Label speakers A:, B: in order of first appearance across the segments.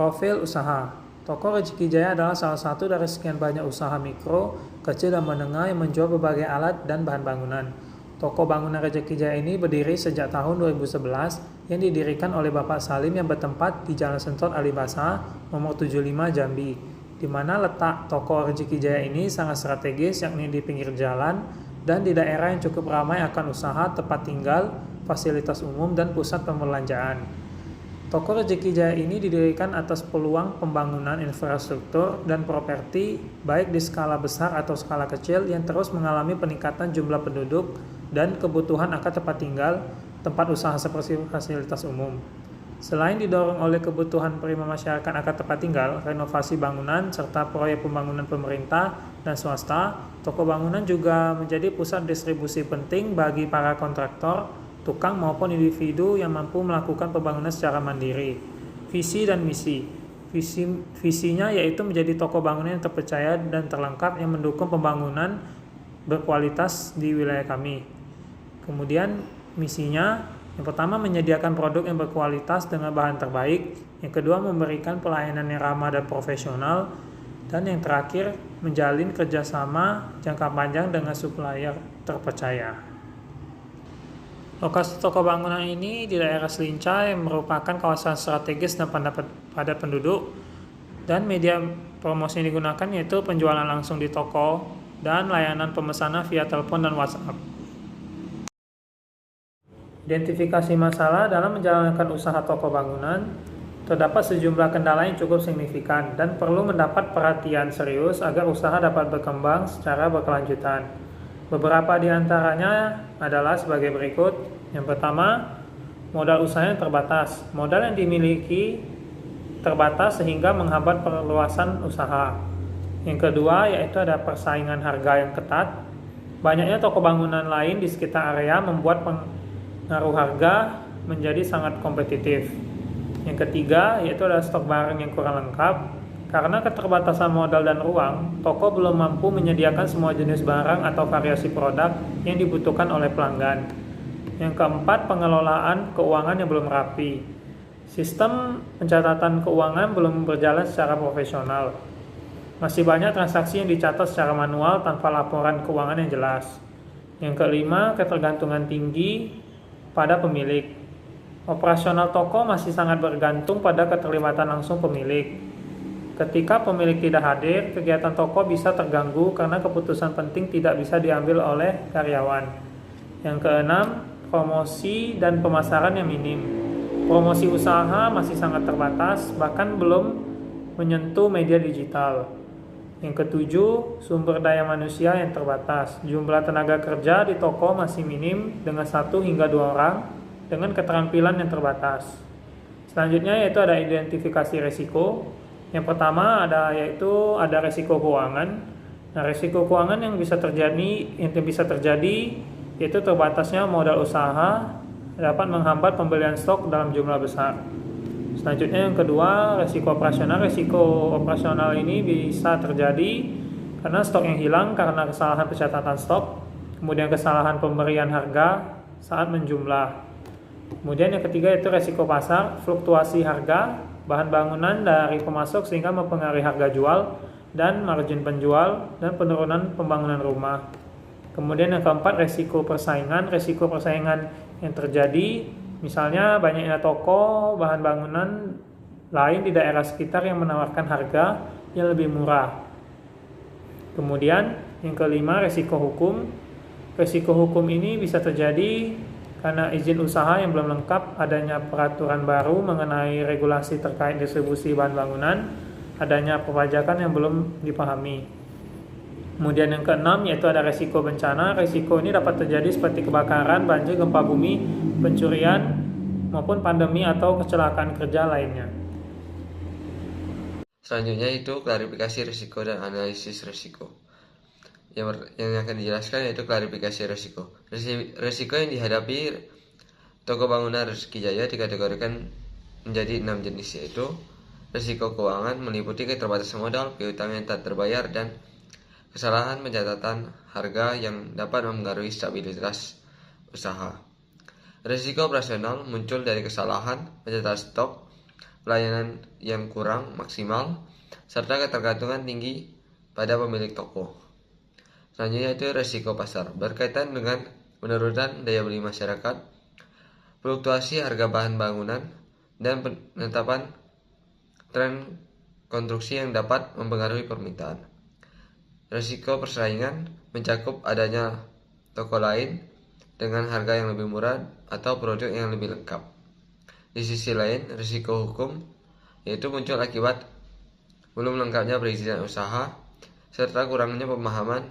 A: Profil usaha. Toko Rezeki Jaya adalah salah satu dari sekian banyak usaha mikro, kecil dan menengah yang menjual berbagai alat dan bahan bangunan. Toko bangunan Rezeki Jaya ini berdiri sejak tahun 2011 yang didirikan oleh Bapak Salim yang bertempat di Jalan Sentot Alibasa, nomor 75 Jambi, di mana letak toko Rezeki Jaya ini sangat strategis, yakni di pinggir jalan dan di daerah yang cukup ramai akan usaha, tempat tinggal, fasilitas umum, dan pusat perbelanjaan. Toko Rezeki Jaya ini didirikan atas peluang pembangunan infrastruktur dan properti baik di skala besar atau skala kecil yang terus mengalami peningkatan jumlah penduduk dan kebutuhan akan tempat tinggal, tempat usaha seperti fasilitas umum. Selain didorong oleh kebutuhan prima masyarakat akan tempat tinggal, renovasi bangunan, serta proyek pembangunan pemerintah dan swasta, toko bangunan juga menjadi pusat distribusi penting bagi para kontraktor, tukang maupun individu yang mampu melakukan pembangunan secara mandiri. Visi dan misi. Visinya yaitu menjadi toko bangunan yang terpercaya dan terlengkap yang mendukung pembangunan berkualitas di wilayah kami. Kemudian misinya, yang pertama menyediakan produk yang berkualitas dengan bahan terbaik, yang kedua memberikan pelayanan yang ramah dan profesional, dan yang terakhir menjalin kerjasama jangka panjang dengan supplier terpercaya. Lokasi toko bangunan ini di daerah Selinca yang merupakan kawasan strategis dan padat penduduk, dan media promosi yang digunakan yaitu penjualan langsung di toko dan layanan pemesanan via telepon dan WhatsApp. Identifikasi masalah dalam menjalankan usaha toko bangunan. Terdapat sejumlah kendala yang cukup signifikan dan perlu mendapat perhatian serius agar usaha dapat berkembang secara berkelanjutan. Beberapa di antaranya adalah sebagai berikut. Yang pertama, modal usaha yang terbatas. Modal yang dimiliki terbatas sehingga menghambat perluasan usaha. Yang kedua, yaitu ada persaingan harga yang ketat. Banyaknya toko bangunan lain di sekitar area membuat pengaruh harga menjadi sangat kompetitif. Yang ketiga, yaitu ada stok barang yang kurang lengkap. Karena keterbatasan modal dan ruang, toko belum mampu menyediakan semua jenis barang atau variasi produk yang dibutuhkan oleh pelanggan. Yang keempat, pengelolaan keuangan yang belum rapi. Sistem pencatatan keuangan belum berjalan secara profesional. Masih banyak transaksi yang dicatat secara manual tanpa laporan keuangan yang jelas. Yang kelima, ketergantungan tinggi pada pemilik. Operasional toko masih sangat bergantung pada keterlibatan langsung pemilik. Ketika pemilik tidak hadir, kegiatan toko bisa terganggu karena keputusan penting tidak bisa diambil oleh karyawan. Yang keenam, promosi dan pemasaran yang minim. Promosi usaha masih sangat terbatas, bahkan belum menyentuh media digital. Yang ketujuh, sumber daya manusia yang terbatas. Jumlah tenaga kerja di toko masih minim dengan 1 hingga 2 orang dengan keterampilan yang terbatas. Selanjutnya yaitu ada identifikasi risiko. Yang pertama yaitu ada risiko keuangan. Nah, risiko keuangan yang bisa terjadi yaitu terbatasnya modal usaha dapat menghambat pembelian stok dalam jumlah besar. Selanjutnya yang kedua, risiko operasional. Risiko operasional ini bisa terjadi karena stok yang hilang karena kesalahan pencatatan stok, kemudian kesalahan pemberian harga saat menjumlah. Kemudian yang ketiga itu risiko pasar, fluktuasi harga bahan bangunan dari pemasok sehingga mempengaruhi harga jual dan margin penjual dan penurunan pembangunan rumah. Kemudian yang keempat, risiko persaingan. Risiko persaingan yang terjadi misalnya banyaknya toko bahan bangunan lain di daerah sekitar yang menawarkan harga yang lebih murah. Kemudian yang kelima, risiko hukum. Risiko hukum ini bisa terjadi karena izin usaha yang belum lengkap, adanya peraturan baru mengenai regulasi terkait distribusi bahan bangunan, adanya perpajakan yang belum dipahami. Kemudian yang keenam yaitu ada risiko bencana. Risiko ini dapat terjadi seperti kebakaran, banjir, gempa bumi, pencurian, maupun pandemi atau kecelakaan kerja lainnya.
B: Selanjutnya itu klarifikasi risiko dan analisis risiko. Yang akan dijelaskan yaitu klarifikasi risiko. Risiko yang dihadapi toko bangunan Rezeki Jaya dikategorikan menjadi 6 jenis, yaitu risiko keuangan meliputi keterbatasan modal, piutang yang tak terbayar, dan kesalahan pencatatan harga yang dapat mempengaruhi stabilitas usaha. Risiko operasional muncul dari kesalahan pencatatan stok, pelayanan yang kurang maksimal, serta ketergantungan tinggi pada pemilik toko. Selanjutnya itu resiko pasar, berkaitan dengan penurunan daya beli masyarakat, fluktuasi harga bahan bangunan, dan penetapan tren konstruksi yang dapat mempengaruhi permintaan. Resiko persaingan mencakup adanya toko lain dengan harga yang lebih murah atau produk yang lebih lengkap. Di sisi lain, risiko hukum yaitu muncul akibat belum lengkapnya perizinan usaha serta kurangnya pemahaman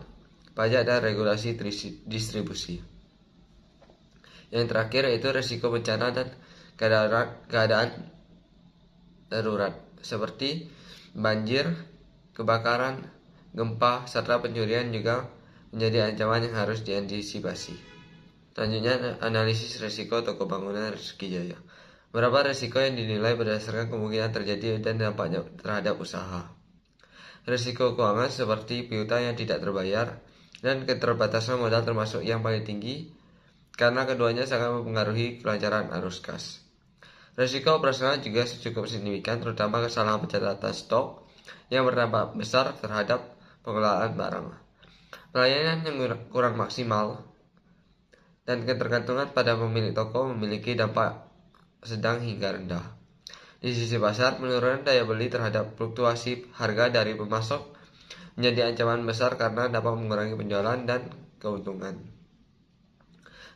B: pajak dan regulasi distribusi. Yang terakhir yaitu risiko bencana dan keadaan darurat seperti banjir, kebakaran, gempa, serta pencurian juga menjadi ancaman yang harus diantisipasi. Selanjutnya, analisis risiko toko bangunan Reski Jaya. Berapa risiko yang dinilai berdasarkan kemungkinan terjadi dan dampaknya terhadap usaha. Risiko keuangan seperti piutang yang tidak terbayar dan keterbatasan modal termasuk yang paling tinggi karena keduanya sangat mempengaruhi kelancaran arus kas. Risiko operasional juga cukup signifikan, terutama kesalahan pencatatan stok yang berdampak besar terhadap pengelolaan barang. Pelayanan yang kurang maksimal dan ketergantungan pada pemilik toko memiliki dampak sedang hingga rendah. Di sisi pasar, penurunan daya beli terhadap fluktuasi harga dari pemasok menjadi ancaman besar karena dapat mengurangi penjualan dan keuntungan.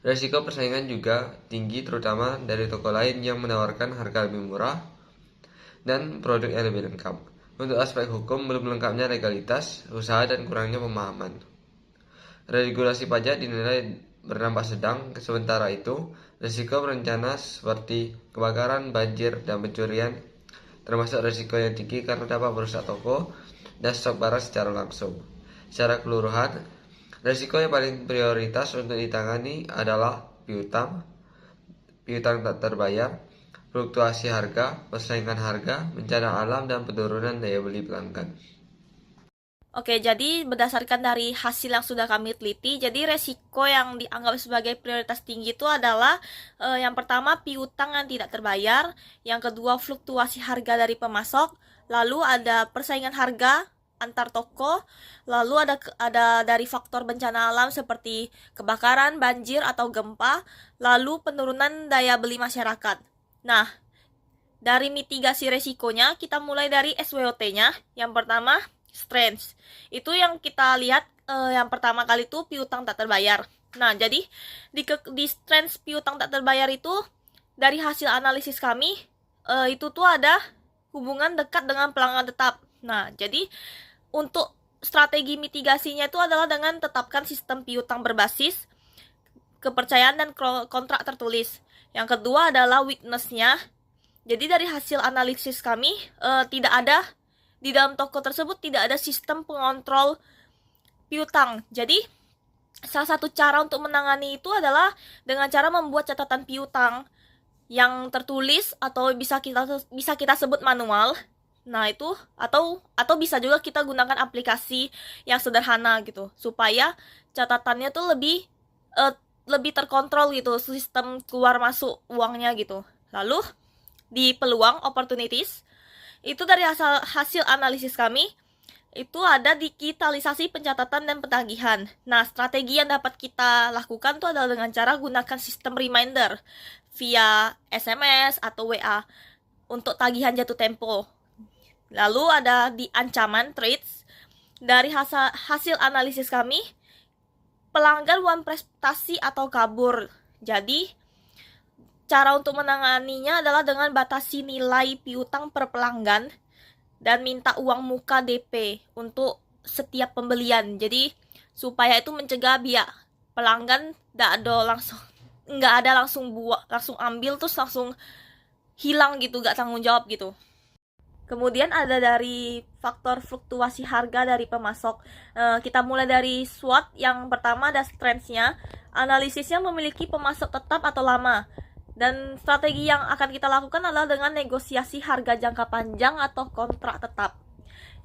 B: Risiko persaingan juga tinggi, terutama dari toko lain yang menawarkan harga lebih murah dan produk yang lebih lengkap. Untuk aspek hukum, belum lengkapnya legalitas usaha dan kurangnya pemahaman. Regulasi pajak dinilai berdampak sedang. Sementara itu, risiko berencana seperti kebakaran, banjir, dan pencurian termasuk risiko yang tinggi karena dapat merusak toko dan stok barang secara langsung. Secara keseluruhan, risiko yang paling prioritas untuk ditangani adalah piutang tak terbayar, fluktuasi harga, persaingan harga, bencana alam, dan penurunan daya beli pelanggan.
C: Oke, jadi berdasarkan dari hasil yang sudah kami teliti, jadi resiko yang dianggap sebagai prioritas tinggi itu adalah yang pertama piutang yang tidak terbayar, yang kedua fluktuasi harga dari pemasok, lalu ada persaingan harga antar toko, lalu ada dari faktor bencana alam seperti kebakaran, banjir, atau gempa, lalu penurunan daya beli masyarakat. Nah, dari mitigasi resikonya, kita mulai dari SWOT-nya. Yang pertama, strength. Itu yang kita lihat yang pertama kali itu piutang tak terbayar. Nah, jadi di strength piutang tak terbayar itu dari hasil analisis kami itu tuh ada hubungan dekat dengan pelanggan tetap. Nah, jadi untuk strategi mitigasinya itu adalah dengan tetapkan sistem piutang berbasis kepercayaan dan kontrak tertulis. Yang kedua adalah weakness-nya. Jadi dari hasil analisis kami tidak ada di dalam toko tersebut tidak ada sistem pengontrol piutang. Jadi salah satu cara untuk menangani itu adalah dengan cara membuat catatan piutang yang tertulis atau bisa kita sebut manual. Nah, itu atau bisa juga kita gunakan aplikasi yang sederhana gitu supaya catatannya tuh lebih terkontrol gitu, sistem keluar masuk uangnya gitu. Lalu di peluang opportunities itu dari hasil analisis kami itu ada digitalisasi pencatatan dan pentagihan. Nah, strategi yang dapat kita lakukan itu adalah dengan cara gunakan sistem reminder via SMS atau WA untuk tagihan jatuh tempo. Lalu ada di ancaman trades. Dari hasil analisis kami, pelanggan one prestasi atau kabur. Jadi, cara untuk menanganinya adalah dengan batasi nilai piutang per pelanggan dan minta uang muka DP untuk setiap pembelian. Jadi supaya itu mencegah biar pelanggan nggak ada langsung ambil terus langsung hilang gitu, nggak tanggung jawab gitu. Kemudian ada dari faktor fluktuasi harga dari pemasok. Kita mulai dari SWOT. Yang pertama ada strengths-nya. Analisisnya memiliki pemasok tetap atau lama. Dan strategi yang akan kita lakukan adalah dengan negosiasi harga jangka panjang atau kontrak tetap.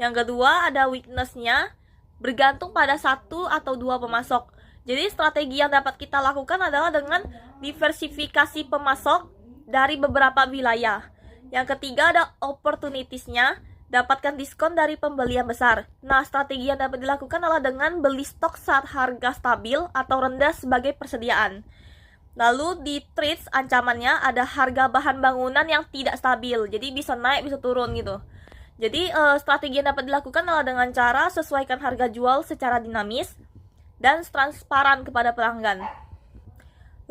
C: Yang kedua ada weakness-nya, bergantung pada satu atau dua pemasok. Jadi strategi yang dapat kita lakukan adalah dengan diversifikasi pemasok dari beberapa wilayah. Yang ketiga ada opportunities-nya, dapatkan diskon dari pembelian besar. Nah, strategi yang dapat dilakukan adalah dengan beli stok saat harga stabil atau rendah sebagai persediaan. Lalu di trades ancamannya ada harga bahan bangunan yang tidak stabil, jadi bisa naik bisa turun gitu. Jadi strategi yang dapat dilakukan adalah dengan cara sesuaikan harga jual secara dinamis dan transparan kepada pelanggan.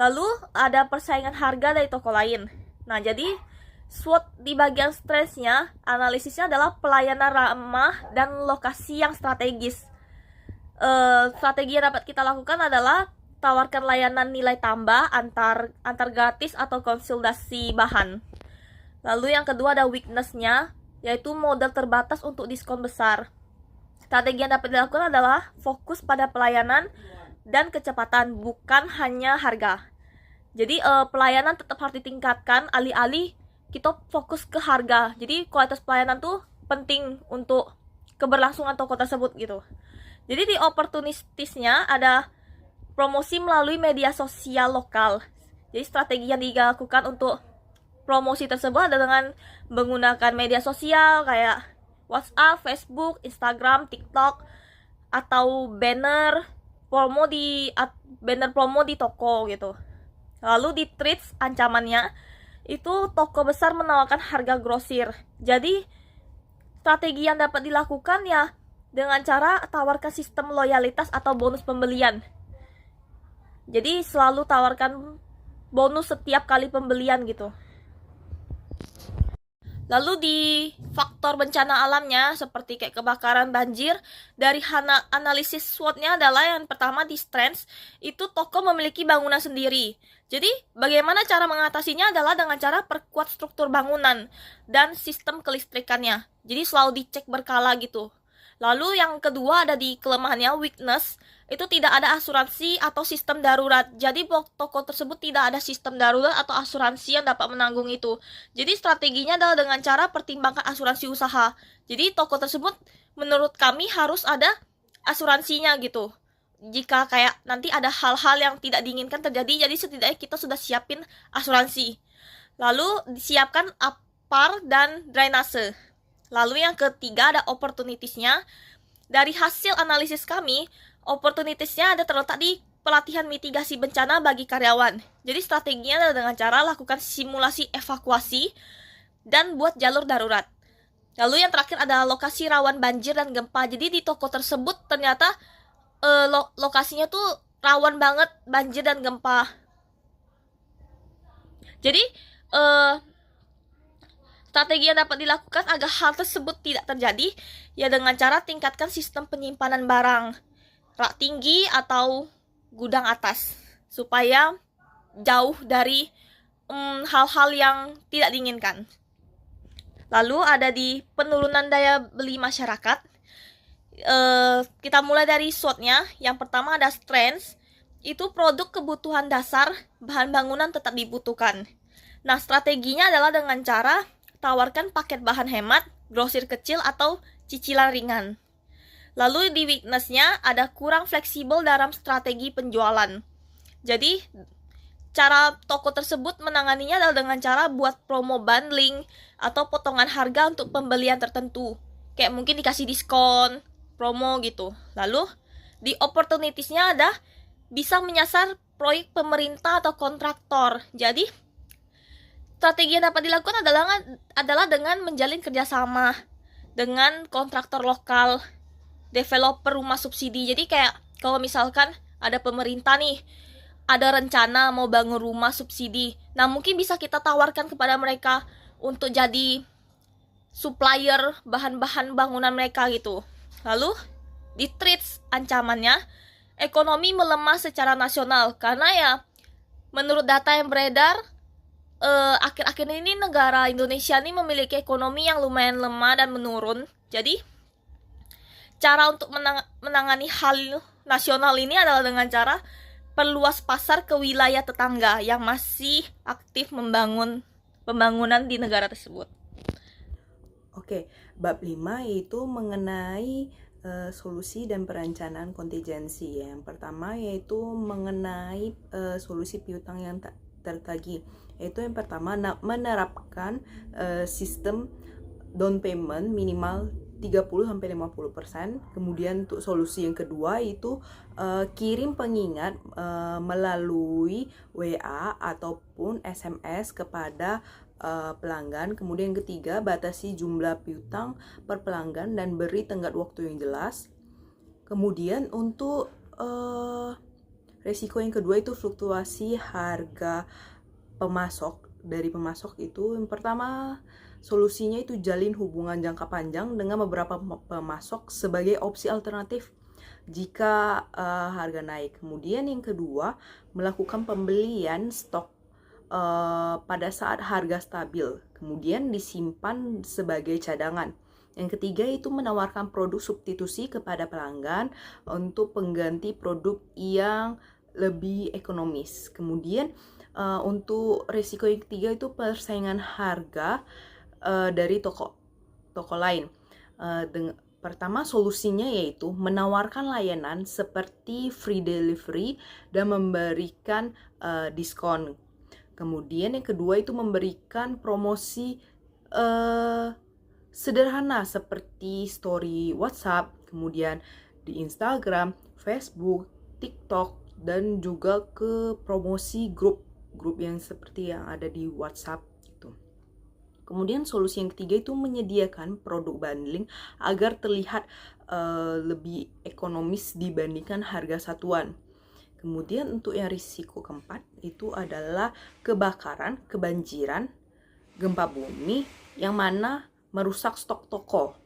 C: Lalu ada persaingan harga dari toko lain. Nah, jadi SWOT di bagian stressnya, analisisnya adalah pelayanan ramah dan lokasi yang strategis. Strategi yang dapat kita lakukan adalah tawarkan layanan nilai tambah antar gratis atau konsultasi bahan. Lalu yang kedua ada weakness-nya, yaitu modal terbatas untuk diskon besar. Strategi yang dapat dilakukan adalah fokus pada pelayanan dan kecepatan, bukan hanya harga. Jadi pelayanan tetap harus ditingkatkan, alih-alih kita fokus ke harga. Jadi kualitas pelayanan tuh penting untuk keberlangsungan toko tersebut gitu. Jadi di opportunistisnya ada promosi melalui media sosial lokal. Jadi strategi yang dilakukan untuk promosi tersebut ada dengan menggunakan media sosial kayak WhatsApp, Facebook, Instagram, TikTok, atau banner promo di toko gitu. Lalu di trades ancamannya itu toko besar menawarkan harga grosir. Jadi strategi yang dapat dilakukan ya dengan cara tawarkan sistem loyalitas atau bonus pembelian. Jadi selalu tawarkan bonus setiap kali pembelian gitu. Lalu di faktor bencana alamnya seperti kayak kebakaran, banjir, dari analisis SWOT-nya adalah yang pertama di strengths, itu toko memiliki bangunan sendiri. Jadi bagaimana cara mengatasinya adalah dengan cara perkuat struktur bangunan dan sistem kelistrikannya. Jadi selalu dicek berkala gitu. Lalu yang kedua ada di kelemahannya, weakness, itu tidak ada asuransi atau sistem darurat. Jadi toko tersebut tidak ada sistem darurat atau asuransi yang dapat menanggung itu. Jadi strateginya adalah dengan cara pertimbangkan asuransi usaha. Jadi toko tersebut menurut kami harus ada asuransinya gitu. Jika kayak nanti ada hal-hal yang tidak diinginkan terjadi, jadi setidaknya kita sudah siapin asuransi. Lalu disiapkan APAR dan drainase. Lalu yang ketiga ada opportunities-nya. Dari hasil analisis kami, opportunities-nya ada terletak di pelatihan mitigasi bencana bagi karyawan. Jadi strateginya adalah dengan cara lakukan simulasi evakuasi dan buat jalur darurat. Lalu yang terakhir ada lokasi rawan banjir dan gempa. Jadi di toko tersebut ternyata lokasinya tuh rawan banget banjir dan gempa. Jadi strategi yang dapat dilakukan agar hal tersebut tidak terjadi ya dengan cara tingkatkan sistem penyimpanan barang rak tinggi atau gudang atas supaya jauh dari hal-hal yang tidak diinginkan. Lalu ada di penurunan daya beli masyarakat. Kita mulai dari SWOT-nya. Yang pertama ada strengths, itu produk kebutuhan dasar, bahan bangunan tetap dibutuhkan. Nah, strateginya adalah dengan cara tawarkan paket bahan hemat, grosir kecil atau cicilan ringan. Lalu di weakness-nya ada kurang fleksibel dalam strategi penjualan. Jadi cara toko tersebut menanganinya adalah dengan cara buat promo bundling atau potongan harga untuk pembelian tertentu. Kayak mungkin dikasih diskon, promo gitu. Lalu di opportunities-nya ada bisa menyasar proyek pemerintah atau kontraktor. Jadi strategi yang dapat dilakukan adalah dengan menjalin kerjasama dengan kontraktor lokal, developer rumah subsidi. Jadi kayak kalau misalkan ada pemerintah nih, ada rencana mau bangun rumah subsidi. Nah, mungkin bisa kita tawarkan kepada mereka untuk jadi supplier bahan-bahan bangunan mereka gitu. Lalu di trades ancamannya, ekonomi melemah secara nasional karena ya menurut data yang beredar akhir-akhir ini negara Indonesia ini memiliki ekonomi yang lumayan lemah dan menurun. Jadi cara untuk menangani hal nasional ini adalah dengan cara perluas pasar ke wilayah tetangga yang masih aktif membangun pembangunan di negara tersebut.
D: Oke, bab 5 yaitu mengenai solusi dan perencanaan kontingensi. Yang pertama yaitu mengenai solusi piutang yang tak tertagih. Yaitu yang pertama, menerapkan sistem down payment minimal 30-50%. Kemudian untuk solusi yang kedua itu kirim pengingat melalui WA ataupun SMS kepada pelanggan. Kemudian yang ketiga, batasi jumlah piutang per pelanggan dan beri tenggat waktu yang jelas. Kemudian untuk resiko yang kedua itu fluktuasi harga dari pemasok itu. Yang pertama, solusinya itu jalin hubungan jangka panjang dengan beberapa pemasok sebagai opsi alternatif jika harga naik. Kemudian yang kedua, melakukan pembelian stok pada saat harga stabil, kemudian disimpan sebagai cadangan. Yang ketiga itu menawarkan produk substitusi kepada pelanggan untuk pengganti produk yang lebih ekonomis. Kemudian untuk risiko yang ketiga itu persaingan harga dari toko lain. Pertama, solusinya yaitu menawarkan layanan seperti free delivery dan memberikan diskon. Kemudian yang kedua itu memberikan promosi sederhana seperti story WhatsApp, kemudian di Instagram, Facebook, TikTok, dan juga ke promosi grup yang seperti yang ada di WhatsApp gitu. Kemudian solusi yang ketiga itu menyediakan produk bundling agar terlihat lebih ekonomis dibandingkan harga satuan. Kemudian untuk yang risiko keempat itu adalah kebakaran, kebanjiran, gempa bumi yang mana merusak stok toko.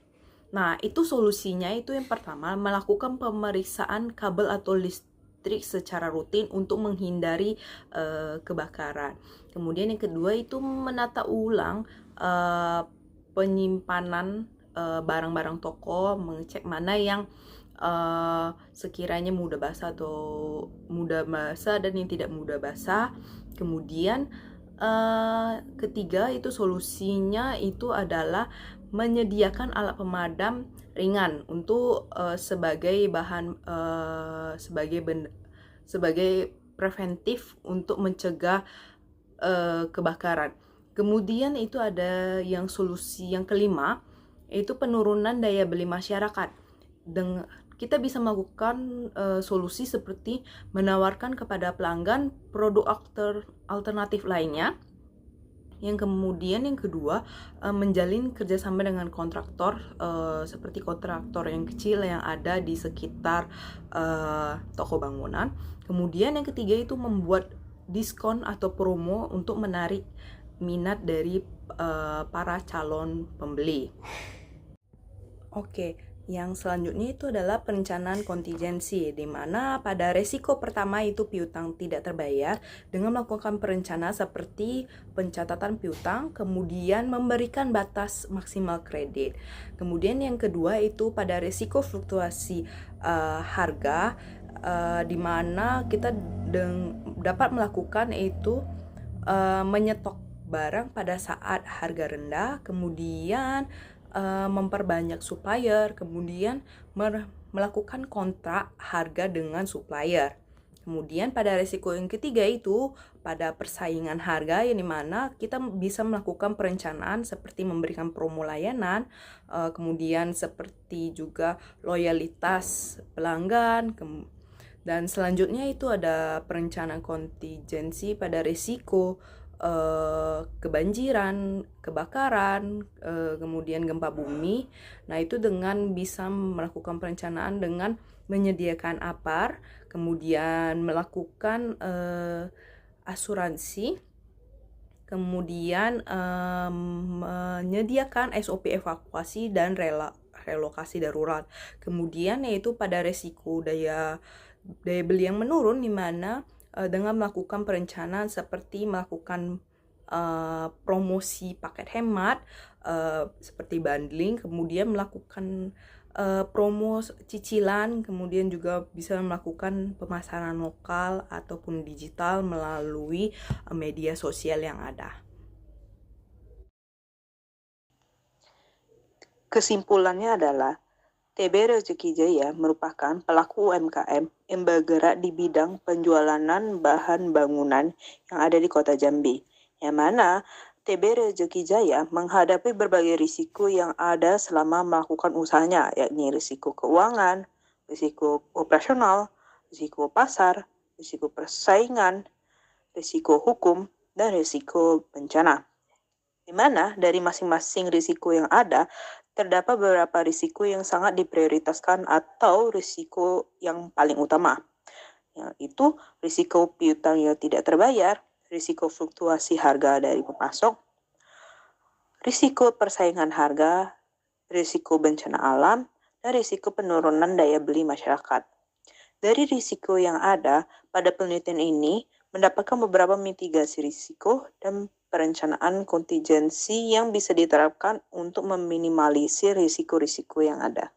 D: Nah, itu solusinya itu yang pertama, melakukan pemeriksaan kabel atau listrik secara rutin untuk menghindari kebakaran. Kemudian yang kedua itu menata ulang penyimpanan barang-barang toko, mengecek mana yang sekiranya mudah basah dan yang tidak mudah basah. Kemudian ketiga itu solusinya itu adalah menyediakan alat pemadam ringan untuk sebagai bahan sebagai preventif untuk mencegah kebakaran. Kemudian itu ada yang solusi yang kelima, yaitu penurunan daya beli masyarakat. Kita bisa melakukan solusi seperti menawarkan kepada pelanggan produk alternatif lainnya. Yang kemudian yang kedua, menjalin kerjasama dengan kontraktor seperti kontraktor yang kecil yang ada di sekitar toko bangunan. Kemudian yang ketiga itu membuat diskon atau promo untuk menarik minat dari para calon pembeli. Oke, yang selanjutnya itu adalah perencanaan kontingensi, di mana pada resiko pertama itu piutang tidak terbayar dengan melakukan perencanaan seperti pencatatan piutang, kemudian memberikan batas maksimal kredit. Kemudian yang kedua itu pada resiko fluktuasi harga, di mana kita dapat melakukan itu menyetok barang pada saat harga rendah, kemudian memperbanyak supplier, kemudian melakukan kontrak harga dengan supplier. Kemudian pada risiko yang ketiga itu pada persaingan harga, yang dimana kita bisa melakukan perencanaan seperti memberikan promo layanan, kemudian seperti juga loyalitas pelanggan, dan selanjutnya itu ada perencanaan kontingensi pada risiko kebanjiran, kebakaran, kemudian gempa bumi. Nah, itu dengan bisa melakukan perencanaan dengan menyediakan APAR, kemudian melakukan asuransi, kemudian menyediakan SOP evakuasi dan relokasi darurat. Kemudian yaitu pada resiko daya beli yang menurun, di mana dengan melakukan perencanaan seperti melakukan promosi paket hemat seperti bundling, kemudian melakukan promo cicilan, kemudian juga bisa melakukan pemasaran lokal ataupun digital melalui media sosial yang ada. Kesimpulannya adalah
E: TB Rezeki Jaya merupakan pelaku UMKM yang bergerak di bidang penjualan bahan bangunan yang ada di Kota Jambi, yang mana TB Rezeki Jaya menghadapi berbagai risiko yang ada selama melakukan usahanya, yakni risiko keuangan, risiko operasional, risiko pasar, risiko persaingan, risiko hukum, dan risiko bencana. Di mana dari masing-masing risiko yang ada, terdapat beberapa risiko yang sangat diprioritaskan atau risiko yang paling utama, yaitu risiko piutang yang tidak terbayar, risiko fluktuasi harga dari pemasok, risiko persaingan harga, risiko bencana alam, dan risiko penurunan daya beli masyarakat. Dari risiko yang ada, pada penelitian ini mendapatkan beberapa mitigasi risiko dan perencanaan kontingensi yang bisa diterapkan untuk meminimalisir risiko-risiko yang ada.